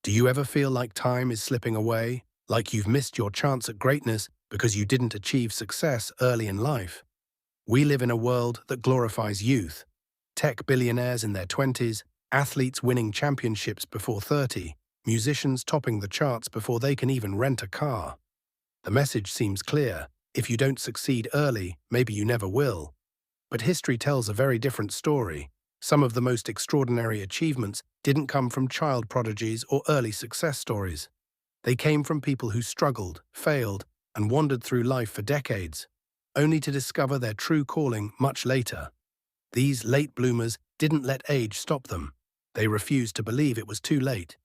Do you ever feel like time is slipping away, like you've missed your chance at greatness because you didn't achieve success early in life? We live in a world that glorifies youth. Tech billionaires in their 20s, athletes winning championships before 30, musicians topping the charts before they can even rent a car. The message seems clear. If you don't succeed early, maybe you never will. But history tells a very different story. Some of the most extraordinary achievements didn't come from child prodigies or early success stories. They came from people who struggled, failed, and wandered through life for decades, only to discover their true calling much later. These late bloomers didn't let age stop them. They refused to believe it was too late.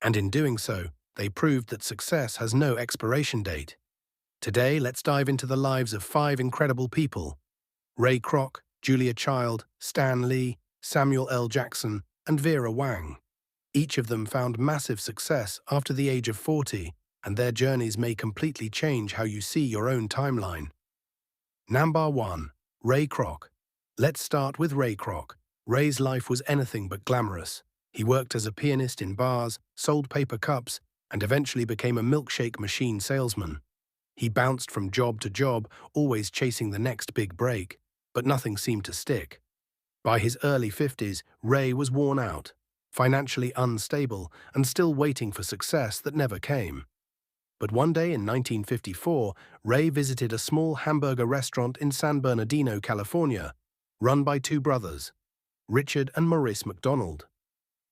And in doing so, they proved that success has no expiration date. Today, let's dive into the lives of 5 incredible people: Ray Kroc, Julia Child, Stan Lee, Samuel L. Jackson, and Vera Wang. Each of them found massive success after the age of 40, and their journeys may completely change how you see your own timeline. Number 1. Ray Kroc. Let's start with Ray Kroc. Ray's life was anything but glamorous. He worked as a pianist in bars, sold paper cups, and eventually became a milkshake machine salesman. He bounced from job to job, always chasing the next big break, but nothing seemed to stick. By his early 50s, Ray was worn out, financially unstable, and still waiting for success that never came. But one day in 1954, Ray visited a small hamburger restaurant in San Bernardino, California, run by 2 brothers, Richard and Maurice McDonald.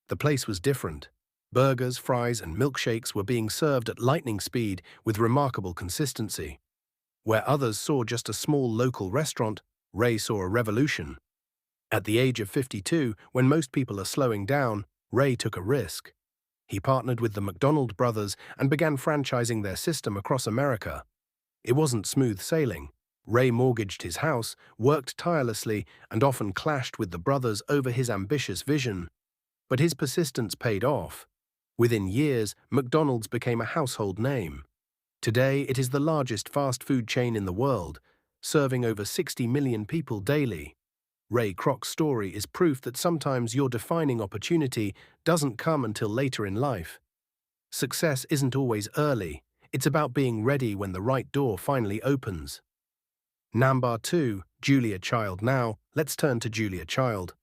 The place was different. Burgers, fries, and milkshakes were being served at lightning speed with remarkable consistency. Where others saw just a small local restaurant, Ray saw a revolution. At the age of 52, when most people are slowing down, Ray took a risk. He partnered with the McDonald brothers and began franchising their system across America. It wasn't smooth sailing. Ray mortgaged his house, worked tirelessly, and often clashed with the brothers over his ambitious vision. But his persistence paid off. Within years, McDonald's became a household name. Today, it is the largest fast food chain in the world, serving over 60 million people daily. Ray Kroc's story is proof that sometimes your defining opportunity doesn't come until later in life. Success isn't always early. It's about being ready when the right door finally opens. Number 2. Julia Child. Now, let's turn to Julia Child.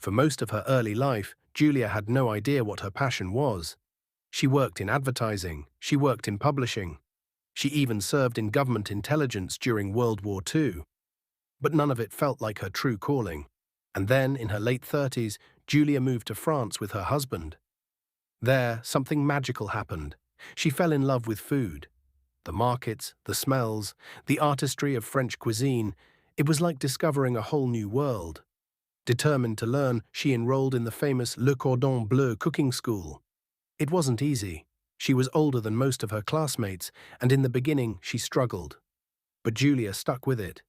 For most of her early life, Julia had no idea what her passion was. She worked in advertising. She worked in publishing. She even served in government intelligence during World War II. But none of it felt like her true calling. And then, in her late 30s, Julia moved to France with her husband. There, something magical happened. She fell in love with food. The markets, the smells, the artistry of French cuisine. It was like discovering a whole new world. Determined to learn, she enrolled in the famous Le Cordon Bleu cooking school. It wasn't easy. She was older than most of her classmates, and in the beginning she struggled. But Julia stuck with it.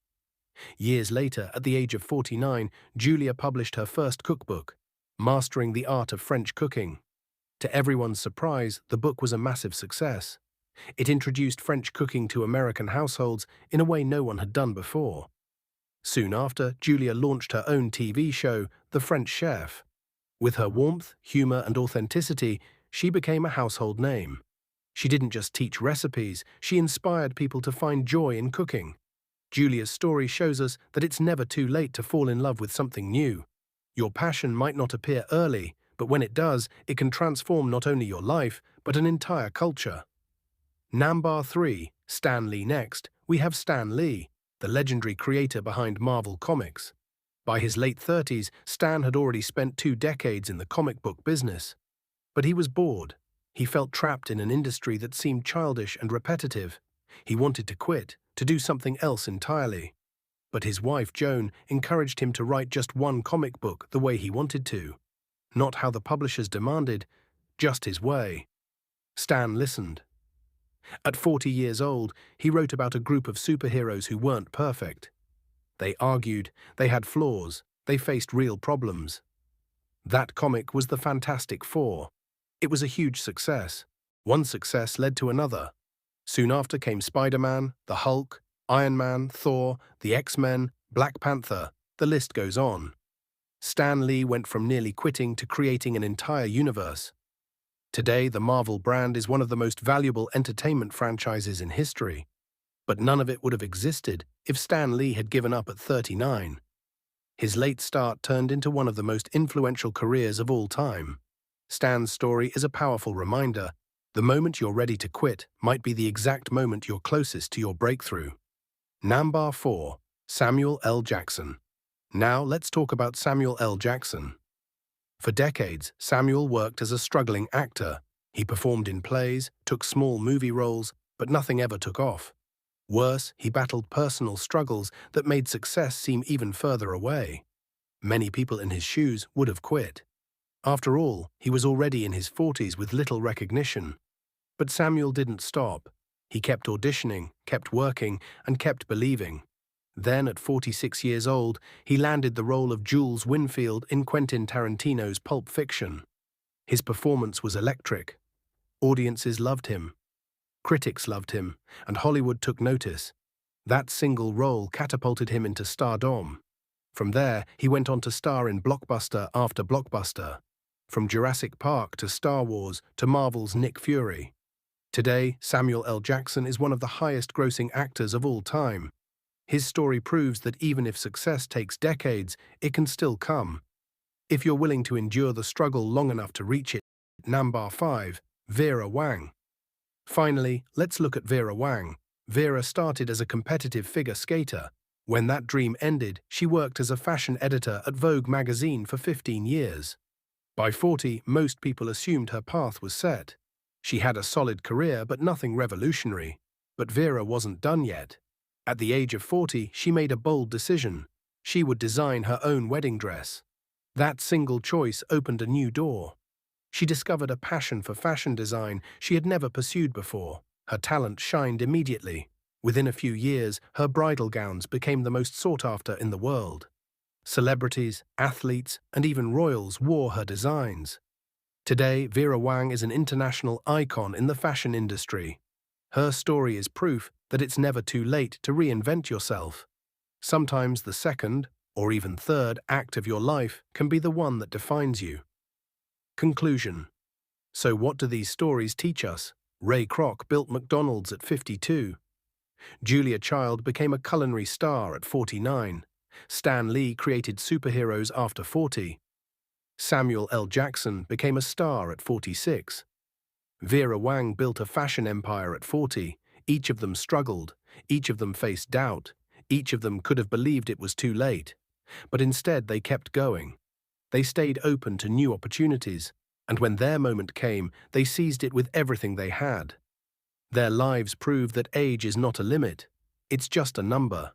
Years later, at the age of 49, Julia published her first cookbook, Mastering the Art of French Cooking. To everyone's surprise, the book was a massive success. It introduced French cooking to American households in a way no one had done before. Soon after, Julia launched her own TV show, The French Chef. With her warmth, humor, and authenticity, she became a household name. She didn't just teach recipes, she inspired people to find joy in cooking. Julia's story shows us that it's never too late to fall in love with something new. Your passion might not appear early, but when it does, it can transform not only your life, but an entire culture. Number 3. Stan Lee. Next, we have Stan Lee, the legendary creator behind Marvel Comics. By his late 30s, Stan had already spent 2 decades in the comic book business. But he was bored. He felt trapped in an industry that seemed childish and repetitive. He wanted to quit, to do something else entirely. But his wife, Joan, encouraged him to write just one comic book the way he wanted to. Not how the publishers demanded, just his way. Stan listened. At 40 years old, he wrote about a group of superheroes who weren't perfect. They argued, they had flaws, they faced real problems. That comic was the Fantastic Four. It was a huge success. One success led to another. Soon after came Spider-Man, the Hulk, Iron Man, Thor, the X-Men, Black Panther. The list goes on. Stan Lee went from nearly quitting to creating an entire universe. Today, the Marvel brand is one of the most valuable entertainment franchises in history, but none of it would have existed if Stan Lee had given up at 39. His late start turned into one of the most influential careers of all time. Stan's story is a powerful reminder. The moment you're ready to quit might be the exact moment you're closest to your breakthrough. Number 4. Samuel L. Jackson. Now let's talk about Samuel L. Jackson. For decades, Samuel worked as a struggling actor. He performed in plays, took small movie roles, but nothing ever took off. Worse, he battled personal struggles that made success seem even further away. Many people in his shoes would have quit. After all, he was already in his 40s with little recognition. But Samuel didn't stop. He kept auditioning, kept working, and kept believing. Then, at 46 years old, he landed the role of Jules Winfield in Quentin Tarantino's Pulp Fiction. His performance was electric. Audiences loved him. Critics loved him, and Hollywood took notice. That single role catapulted him into stardom. From there, he went on to star in blockbuster after blockbuster, from Jurassic Park to Star Wars to Marvel's Nick Fury. Today, Samuel L. Jackson is one of the highest-grossing actors of all time. His story proves that even if success takes decades, it can still come, if you're willing to endure the struggle long enough to reach it. Number 5. Vera Wang. Finally, let's look at Vera Wang. Vera started as a competitive figure skater. When that dream ended, she worked as a fashion editor at Vogue magazine for 15 years. By 40, most people assumed her path was set. She had a solid career, but nothing revolutionary. But Vera wasn't done yet. At the age of 40, she made a bold decision. She would design her own wedding dress. That single choice opened a new door. She discovered a passion for fashion design she had never pursued before. Her talent shined immediately. Within a few years, her bridal gowns became the most sought after in the world. Celebrities, athletes, and even royals wore her designs. Today, Vera Wang is an international icon in the fashion industry. Her story is proof that it's never too late to reinvent yourself. Sometimes the second, or even third, act of your life can be the one that defines you. Conclusion. So what do these stories teach us? Ray Kroc built McDonald's at 52. Julia Child became a culinary star at 49. Stan Lee created superheroes after 40. Samuel L. Jackson became a star at 46. Vera Wang built a fashion empire at 40. Each of them struggled. Each of them faced doubt. Each of them could have believed it was too late. But instead they kept going. They stayed open to new opportunities, and when their moment came, they seized it with everything they had. Their lives prove that age is not a limit. It's just a number.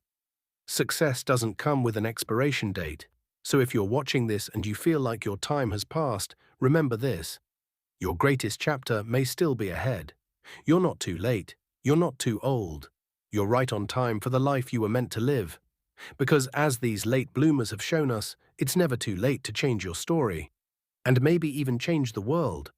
Success doesn't come with an expiration date. So if you're watching this and you feel like your time has passed, remember this. Your greatest chapter may still be ahead. You're not too late. You're not too old. You're right on time for the life you were meant to live. Because as these late bloomers have shown us, it's never too late to change your story. And maybe even change the world.